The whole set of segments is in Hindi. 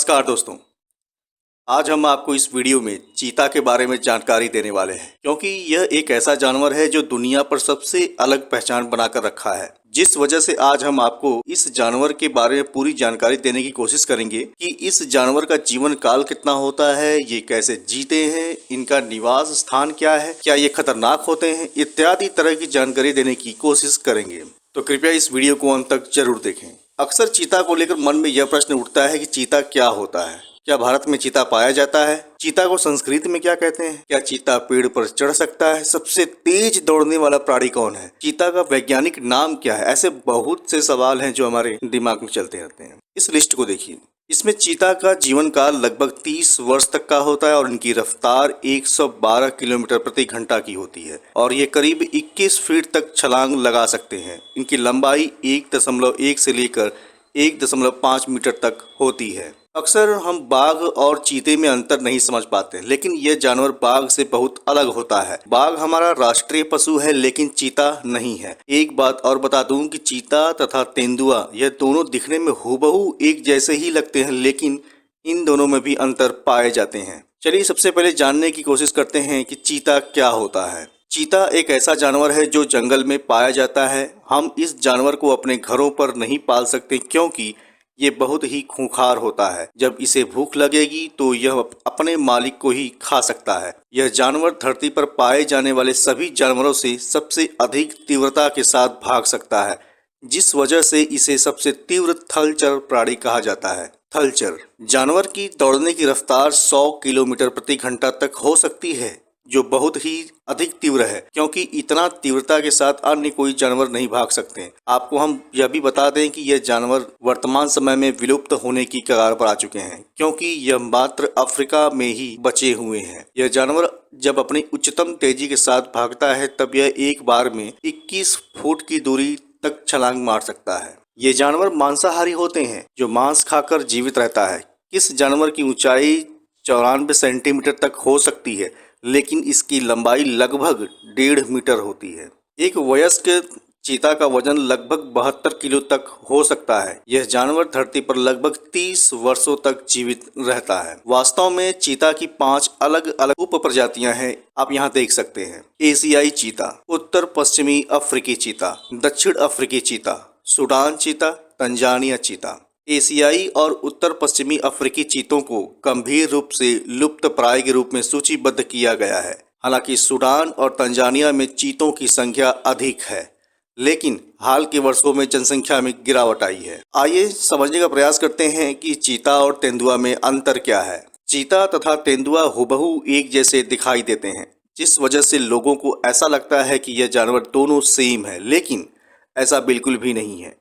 नमस्कार दोस्तों। आज हम आपको इस वीडियो में चीता के बारे में जानकारी देने वाले हैं, क्योंकि यह एक ऐसा जानवर है जो दुनिया पर सबसे अलग पहचान बनाकर रखा है। जिस वजह से आज हम आपको इस जानवर के बारे में पूरी जानकारी देने की कोशिश करेंगे कि इस जानवर का जीवन काल कितना होता है, ये कैसे जीते हैं, इनका निवास स्थान क्या है, क्या ये खतरनाक होते हैं, इत्यादि तरह की जानकारी देने की कोशिश करेंगे। तो कृपया इस वीडियो को अंत तक जरूर देखें। अक्सर चीता को लेकर मन में यह प्रश्न उठता है कि चीता क्या होता है, क्या भारत में चीता पाया जाता है, चीता को संस्कृत में क्या कहते हैं, क्या चीता पेड़ पर चढ़ सकता है, सबसे तेज दौड़ने वाला प्राणी कौन है, चीता का वैज्ञानिक नाम क्या है। ऐसे बहुत से सवाल हैं जो हमारे दिमाग में चलते रहते हैं। इस लिस्ट को देखिए। इसमें चीता का जीवन काल लगभग 30 वर्ष तक का होता है और इनकी रफ्तार 112 किलोमीटर प्रति घंटा की होती है और ये करीब 21 फीट तक छलांग लगा सकते हैं। इनकी लंबाई 1.1 से लेकर 1.5 मीटर तक होती है। अक्सर हम बाघ और चीते में अंतर नहीं समझ पाते, लेकिन यह जानवर बाघ से बहुत अलग होता है। बाघ हमारा राष्ट्रीय पशु है, लेकिन चीता नहीं है। एक बात और बता दूं कि चीता तथा तेंदुआ यह दोनों दिखने में हूबहू एक जैसे ही लगते हैं, लेकिन इन दोनों में भी अंतर पाए जाते हैं। चलिए सबसे पहले जानने की कोशिश करते हैं कि चीता क्या होता है। चीता एक ऐसा जानवर है जो जंगल में पाया जाता है। हम इस जानवर को अपने घरों पर नहीं पाल सकते, क्योंकि ये बहुत ही खूंखार होता है। जब इसे भूख लगेगी तो यह अपने मालिक को ही खा सकता है। यह जानवर धरती पर पाए जाने वाले सभी जानवरों से सबसे अधिक तीव्रता के साथ भाग सकता है, जिस वजह से इसे सबसे तीव्र थलचर प्राणी कहा जाता है। थलचर जानवर की दौड़ने की रफ्तार 100 किलोमीटर प्रति घंटा तक हो सकती है, जो बहुत ही अधिक तीव्र है, क्योंकि इतना तीव्रता के साथ अन्य कोई जानवर नहीं भाग सकते। आपको हम यह भी बता दें कि यह जानवर वर्तमान समय में विलुप्त होने की कगार पर आ चुके हैं, क्योंकि यह मात्र अफ्रीका में ही बचे हुए हैं। यह जानवर जब अपनी उच्चतम तेजी के साथ भागता है तब यह एक बार में 21 फुट की दूरी तक छलांग मार सकता है। ये जानवर मांसाहारी होते हैं, जो मांस खाकर जीवित रहता है। इस जानवर की ऊंचाई 94 सेंटीमीटर तक हो सकती है, लेकिन इसकी लंबाई लगभग 1.5 मीटर होती है। एक वयस्क चीता का वजन लगभग 72 किलो तक हो सकता है। यह जानवर धरती पर लगभग 30 वर्षों तक जीवित रहता है। वास्तव में चीता की 5 अलग अलग उप प्रजातियां हैं, आप यहाँ देख सकते हैं। एशियाई चीता, उत्तर पश्चिमी अफ्रीकी चीता, दक्षिण अफ्रीकी चीता, सूडान चीता, तंजानिया चीता। एशियाई और उत्तर पश्चिमी अफ्रीकी चीतों को गंभीर रूप से लुप्त प्राय के रूप में सूचीबद्ध किया गया है। हालांकि सूडान और तंजानिया में चीतों की संख्या अधिक है, लेकिन हाल के वर्षों में जनसंख्या में गिरावट आई है। आइए समझने का प्रयास करते हैं कि चीता और तेंदुआ में अंतर क्या है। चीता तथा तेंदुआ हुबहू एक जैसे दिखाई देते हैं, जिस वजह से लोगों को ऐसा लगता है कि यह जानवर दोनों सेम है, लेकिन ऐसा बिल्कुल भी नहीं है।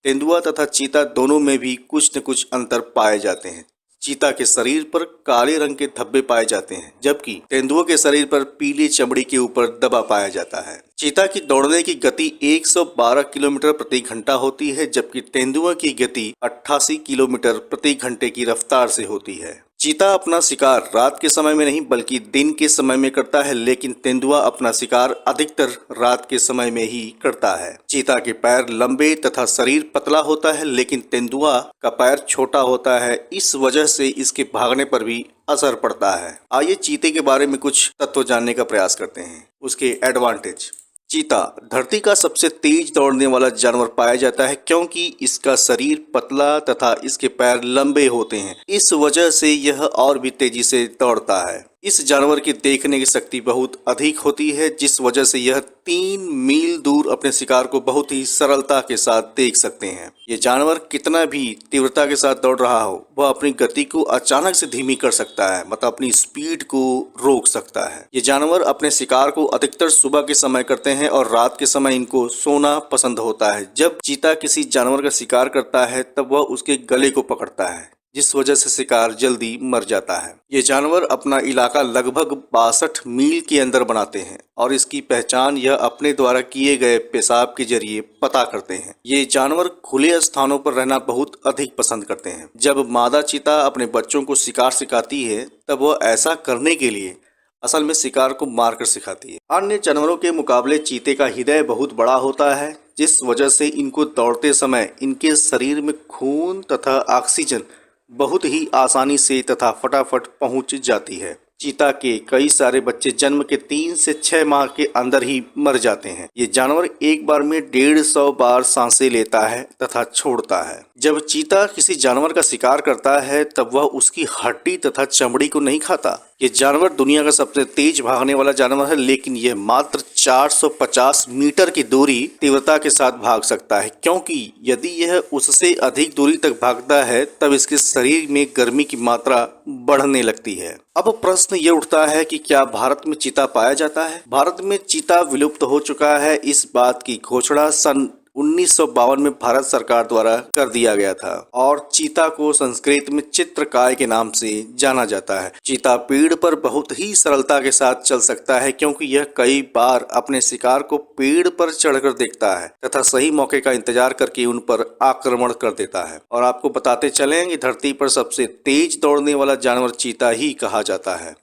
तेंदुआ तथा चीता दोनों में भी कुछ न कुछ अंतर पाए जाते हैं। चीता के शरीर पर काले रंग के धब्बे पाए जाते हैं, जबकि तेंदुआ के शरीर पर पीली चमड़ी के ऊपर दबा पाया जाता है। चीता की दौड़ने की गति 112 किलोमीटर प्रति घंटा होती है, जबकि तेंदुआ की गति 88 किलोमीटर प्रति घंटे की रफ्तार से होती है। चीता अपना शिकार रात के समय में नहीं बल्कि दिन के समय में करता है, लेकिन तेंदुआ अपना शिकार अधिकतर रात के समय में ही करता है। चीता के पैर लंबे तथा शरीर पतला होता है, लेकिन तेंदुआ का पैर छोटा होता है। इस वजह से इसके भागने पर भी असर पड़ता है। आइए चीते के बारे में कुछ तत्व जानने का प्रयास करते हैं, उसके एडवांटेज। चीता धरती का सबसे तेज दौड़ने वाला जानवर पाया जाता है, क्योंकि इसका शरीर पतला तथा इसके पैर लंबे होते हैं। इस वजह से यह और भी तेजी से दौड़ता है। इस जानवर की देखने की शक्ति बहुत अधिक होती है, जिस वजह से यह 3 मील दूर अपने शिकार को बहुत ही सरलता के साथ देख सकते हैं। ये जानवर कितना भी तीव्रता के साथ दौड़ रहा हो, वह अपनी गति को अचानक से धीमी कर सकता है, मतलब अपनी स्पीड को रोक सकता है। ये जानवर अपने शिकार को अधिकतर सुबह के समय करते हैं और रात के समय इनको सोना पसंद होता है। जब चीता किसी जानवर का शिकार करता है तब वह उसके गले को पकड़ता है, जिस वजह से शिकार जल्दी मर जाता है। ये जानवर अपना इलाका लगभग 62 मील के अंदर बनाते हैं और इसकी पहचान यह अपने द्वारा किए गए पेशाब के जरिए पता करते हैं। ये जानवर खुले स्थानों पर रहना बहुत अधिक पसंद करते हैं। जब मादा चीता अपने बच्चों को शिकार सिखाती है तब वह ऐसा करने के लिए असल में शिकार को मारकर सिखाती है। अन्य जानवरों के मुकाबले चीते का हृदय बहुत बड़ा होता है, जिस वजह से इनको दौड़ते समय इनके शरीर में खून तथा ऑक्सीजन बहुत ही आसानी से तथा फटाफट पहुंच जाती है। चीता के कई सारे बच्चे जन्म के 3 से 6 माह के अंदर ही मर जाते हैं। ये जानवर एक बार में 150 बार सांसें लेता है तथा छोड़ता है। जब चीता किसी जानवर का शिकार करता है तब वह उसकी हड्डी तथा चमड़ी को नहीं खाता। ये जानवर दुनिया का सबसे तेज भागने वाला जानवर है, लेकिन यह मात्र 450 मीटर की दूरी तीव्रता के साथ भाग सकता है, क्योंकि यदि यह उससे अधिक दूरी तक भागता है तब इसके शरीर में गर्मी की मात्रा बढ़ने लगती है। अब प्रश्न ये उठता है कि क्या भारत में चीता पाया जाता है? भारत में चीता विलुप्त हो चुका है, इस बात की घोषणा सन 1952 में भारत सरकार द्वारा कर दिया गया था और चीता को संस्कृत में चित्रकाय के नाम से जाना जाता है। चीता पेड़ पर बहुत ही सरलता के साथ चल सकता है, क्योंकि यह कई बार अपने शिकार को पेड़ पर चढ़कर देखता है तथा सही मौके का इंतजार करके उन पर आक्रमण कर देता है। और आपको बताते चलें कि धरती पर सबसे तेज दौड़ने वाला जानवर चीता ही कहा जाता है।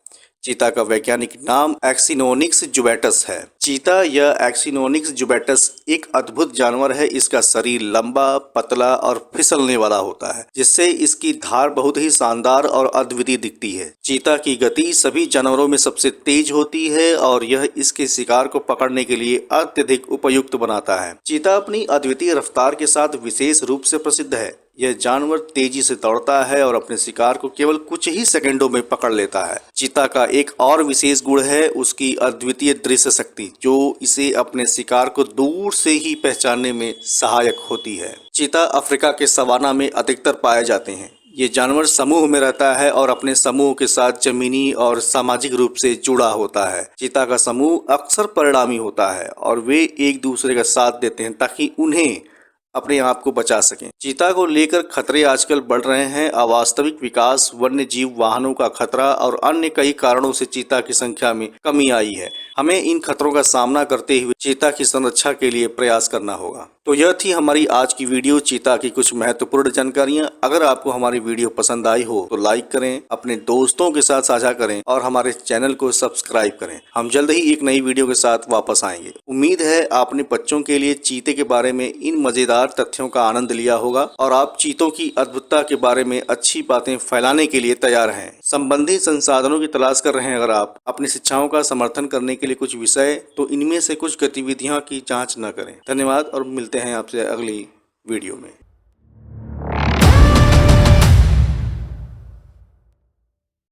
चीता का वैज्ञानिक नाम एक्सिनोनिक्स जुबैटस है। चीता या एक्सिनोनिक्स जुबैटस एक अद्भुत जानवर है। इसका शरीर लंबा, पतला और फिसलने वाला होता है, जिससे इसकी धार बहुत ही शानदार और अद्वितीय दिखती है। चीता की गति सभी जानवरों में सबसे तेज होती है और यह इसके शिकार को पकड़ने के लिए अत्यधिक उपयुक्त बनाता है। चीता अपनी अद्वितीय रफ्तार के साथ विशेष रूप से प्रसिद्ध है। यह जानवर तेजी से दौड़ता है और अपने शिकार को केवल कुछ ही सेकंडों में पकड़ लेता है। चीता का एक और विशेष गुण है उसकी अद्वितीय दृश्य शक्ति, जो इसे अपने शिकार को दूर से ही पहचानने में सहायक होती है। चीता अफ्रीका के सवाना में अधिकतर पाए जाते हैं। ये जानवर समूह में रहता है और अपने समूह के साथ जमीनी और सामाजिक रूप से जुड़ा होता है। चीता का समूह अक्सर परिणामी होता है और वे एक दूसरे का साथ देते हैं ताकि उन्हें अपने आप को बचा सकें। चीता को लेकर खतरे आजकल बढ़ रहे हैं। अवास्तविक विकास, वन्य जीव, वाहनों का खतरा और अन्य कई कारणों से चीता की संख्या में कमी आई है। हमें इन खतरों का सामना करते हुए चीता की संरक्षा के लिए प्रयास करना होगा। तो यह थी हमारी आज की वीडियो, चीता की कुछ महत्वपूर्ण जानकारियां। अगर आपको हमारी वीडियो पसंद आई हो तो लाइक करें, अपने दोस्तों के साथ साझा करें और हमारे चैनल को सब्सक्राइब करें। हम जल्द ही एक नई वीडियो के साथ वापस आएंगे। उम्मीद है आपने बच्चों के लिए चीते के बारे में इन मजेदार तथ्यों का आनंद लिया होगा और आप चीतों की अद्भुतता के बारे में अच्छी बातें फैलाने के लिए तैयार हैं। संबंधित संसाधनों की तलाश कर रहे हैं अगर आप अपनी शिक्षाओं का समर्थन करने के लिए कुछ विषय, तो इनमें से कुछ गतिविधियों की जांच न करें। धन्यवाद और मिलते हैं आपसे अगली वीडियो में।